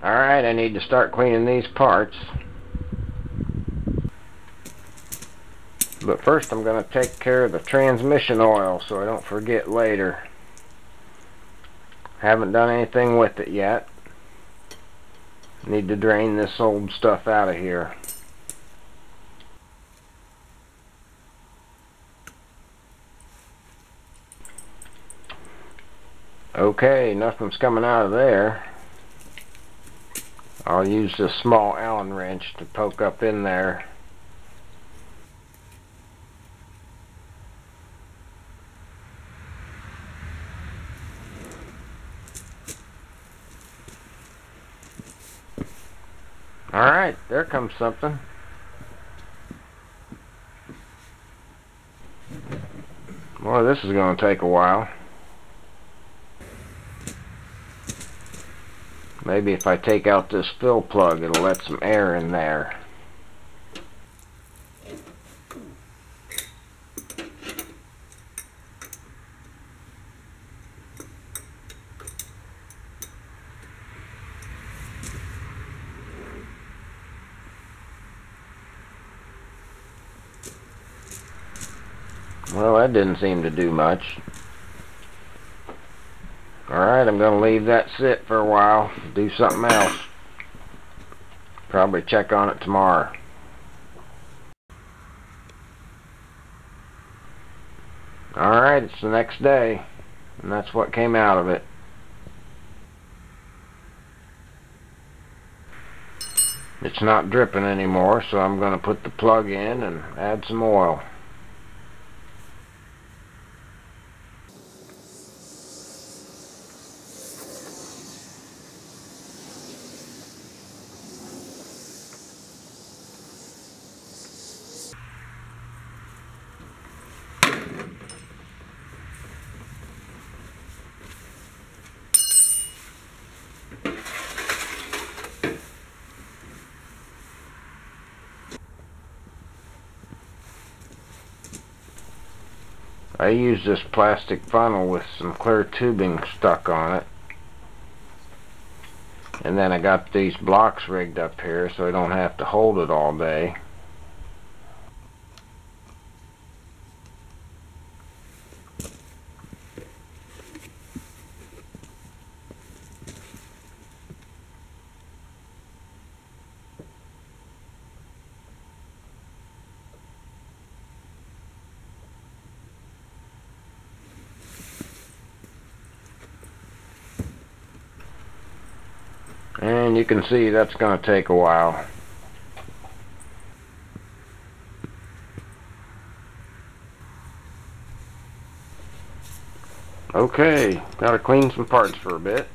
Alright, I need to start cleaning these parts. But first I'm going to take care of the transmission oil so I don't forget later. Haven't done anything with it yet. Need to drain this old stuff out of here. Okay, nothing's coming out of there. I'll use this small Allen wrench to poke up in there. Alright, there comes something. Boy, this is going to take a while. Maybe if I take out this fill plug, it'll let some air in there. Well, that didn't seem to do much. Alright, I'm going to leave that sit for a while, do something else. Probably check on it tomorrow. Alright, it's the next day, and that's what came out of it. It's not dripping anymore, so I'm going to put the plug in and add some oil. I used this plastic funnel with some clear tubing stuck on it. And then I got these blocks rigged up here so I don't have to hold it all day. And you can see that's going to take a while. Okay, gotta clean some parts for a bit.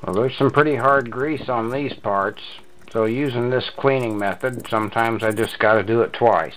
Well, there's some pretty hard grease on these parts, so using this cleaning method, sometimes I just got to do it twice.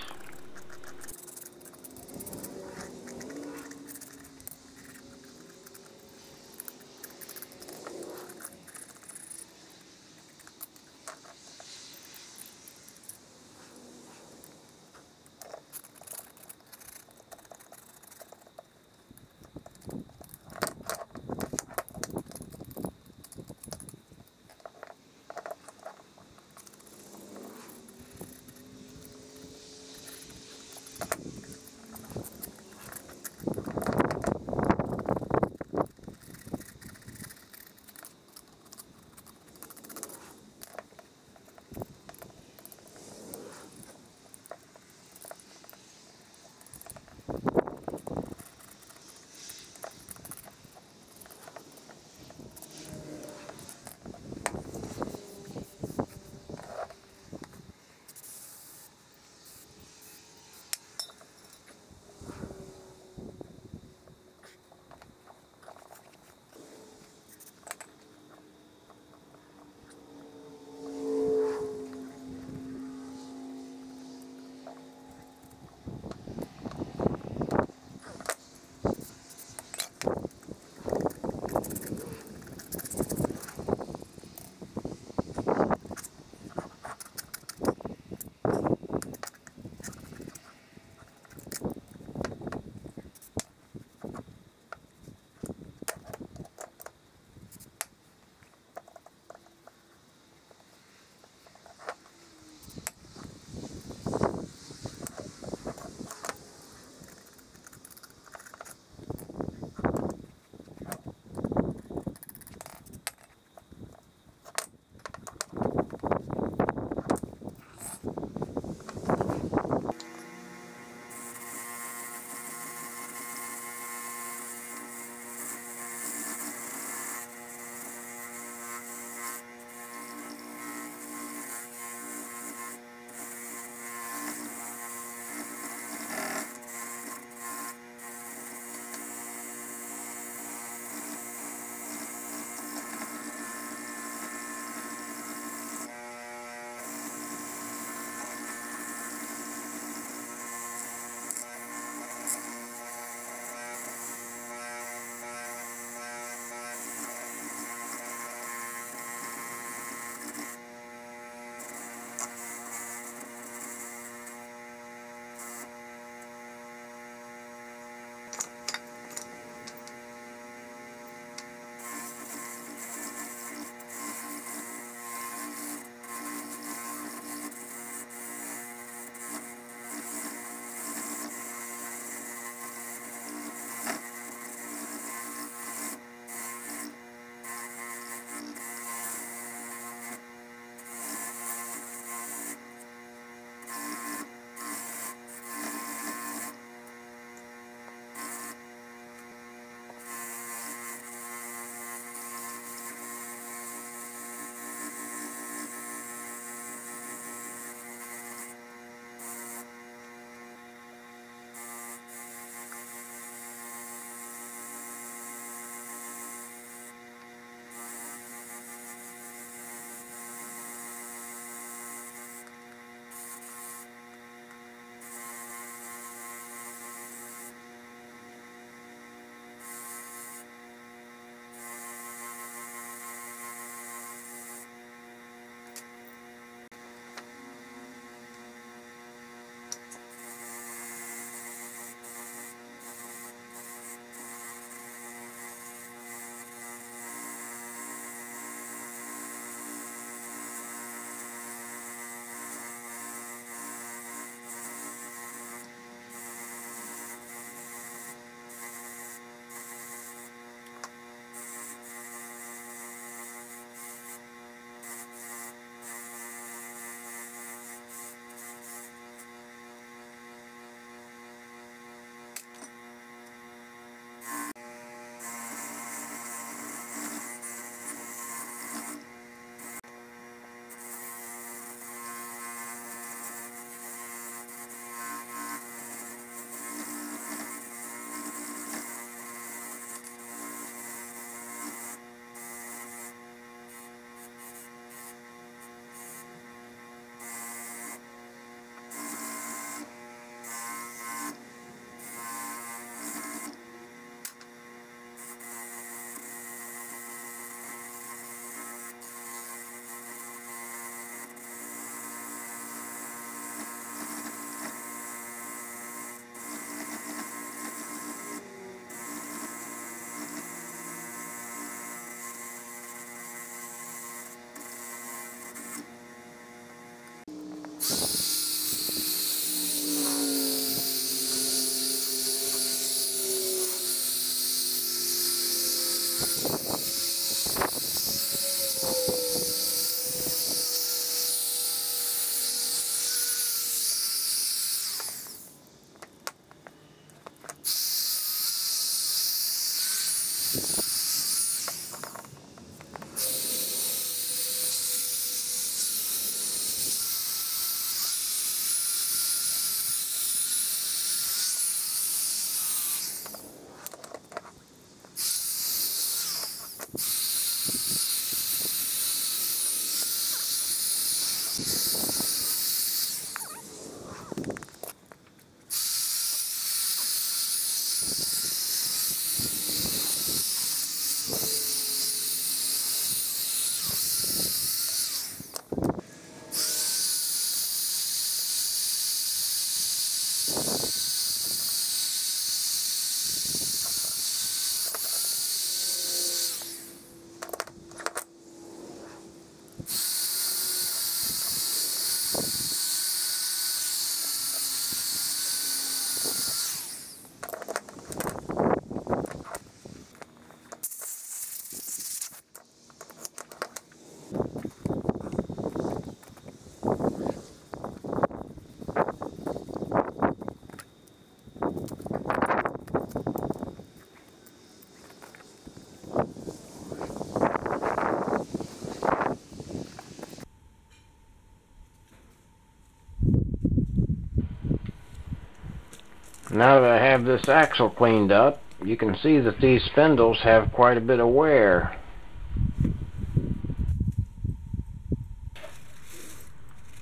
Now that I have this axle cleaned up, you can see that these spindles have quite a bit of wear.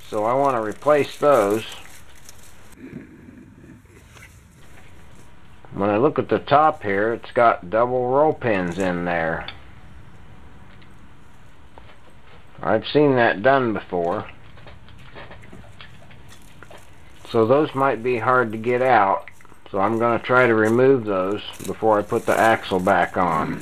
So I want to replace those. When I look at the top here, it's got double roll pins in there. I've seen that done before. So those might be hard to get out. So I'm going to try to remove those before I put the axle back on.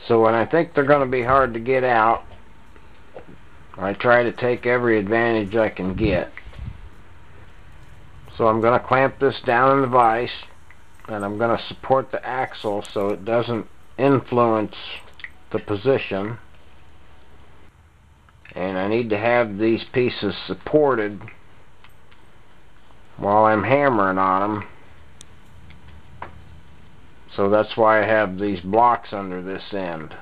So when I think they're going to be hard to get out, I try to take every advantage I can get. So I'm going to clamp this down in the vise, and I'm going to support the axle so it doesn't influence the position. And I need to have these pieces supported while I'm hammering on them. So that's why I have these blocks under this end.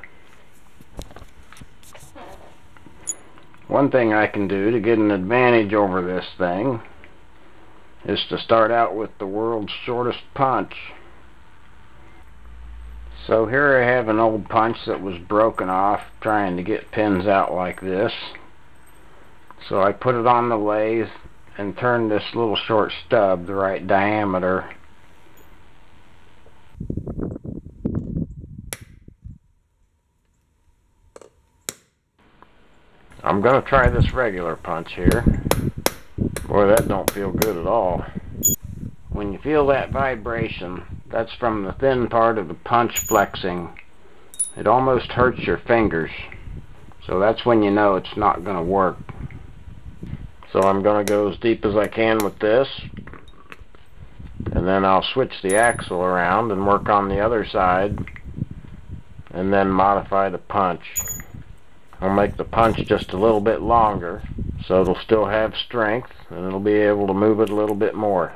One thing I can do to get an advantage over this thing is to start out with the world's shortest punch. So here I have an old punch that was broken off trying to get pins out like this. So I put it on the lathe and turned this little short stub the right diameter. I'm going to try this regular punch here. Boy, that don't feel good at all. When you feel that vibration, that's from the thin part of the punch flexing. It almost hurts your fingers. So that's when you know it's not going to work. So I'm going to go as deep as I can with this. And then I'll switch the axle around and work on the other side. And then modify the punch. I'll make the punch just a little bit longer, so it'll still have strength, and it'll be able to move it a little bit more.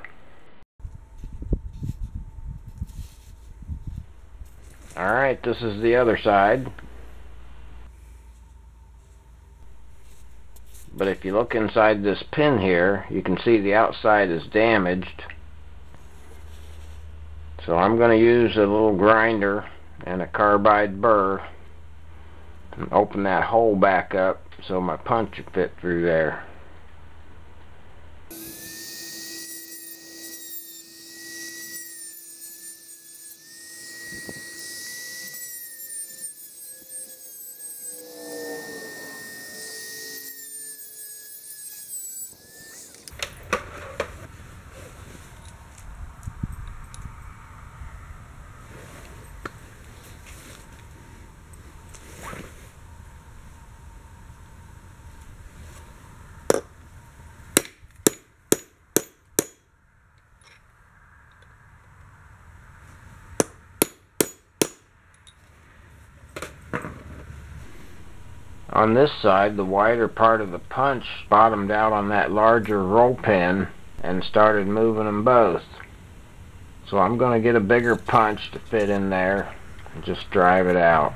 Alright, this is the other side. But if you look inside this pin here, you can see the outside is damaged. So I'm going to use a little grinder and a carbide burr and open that hole back up so my punch will fit through there. On this side, the wider part of the punch bottomed out on that larger roll pin and started moving them both. So I'm going to get a bigger punch to fit in there and just drive it out.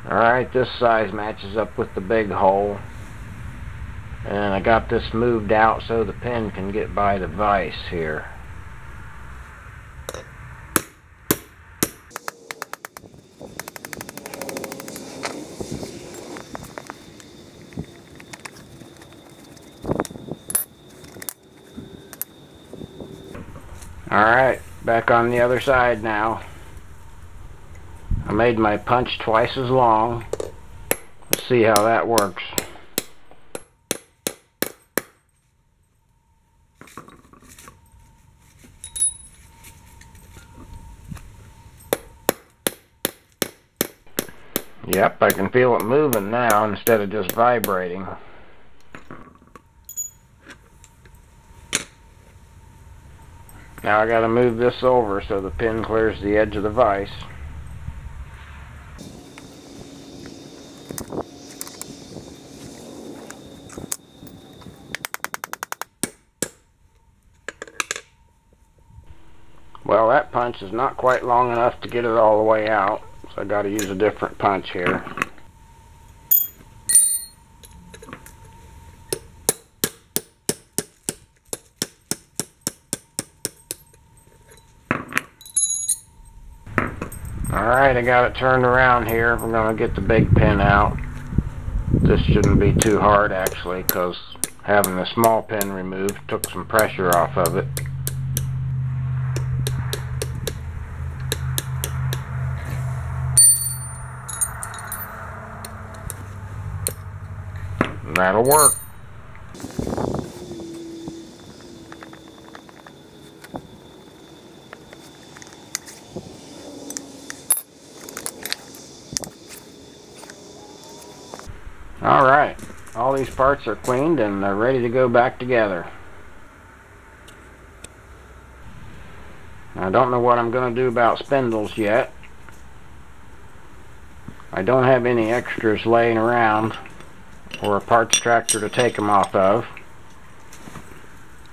Alright, this size matches up with the big hole. And I got this moved out so the pin can get by the vise here. Alright, back on the other side now. I made my punch twice as long. Let's see how that works. Yep, I can feel it moving now instead of just vibrating. Now I gotta move this over so the pin clears the edge of the vise. Well, that punch is not quite long enough to get it all the way out, so I gotta use a different punch here. Alright, I got it turned around here. We're going to get the big pin out. This shouldn't be too hard actually, because having the small pin removed took some pressure off of it. And that'll work. Alright, all these parts are cleaned and they're ready to go back together. I don't know what I'm going to do about spindles yet. I don't have any extras laying around or a parts tractor to take them off of.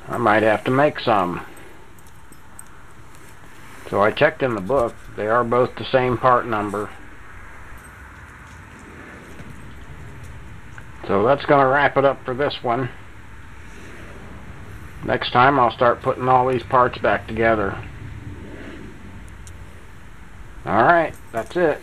I might have to make some. So I checked in the book. They are both the same part number. So that's going to wrap it up for this one. Next time I'll start putting all these parts back together. Alright, that's it.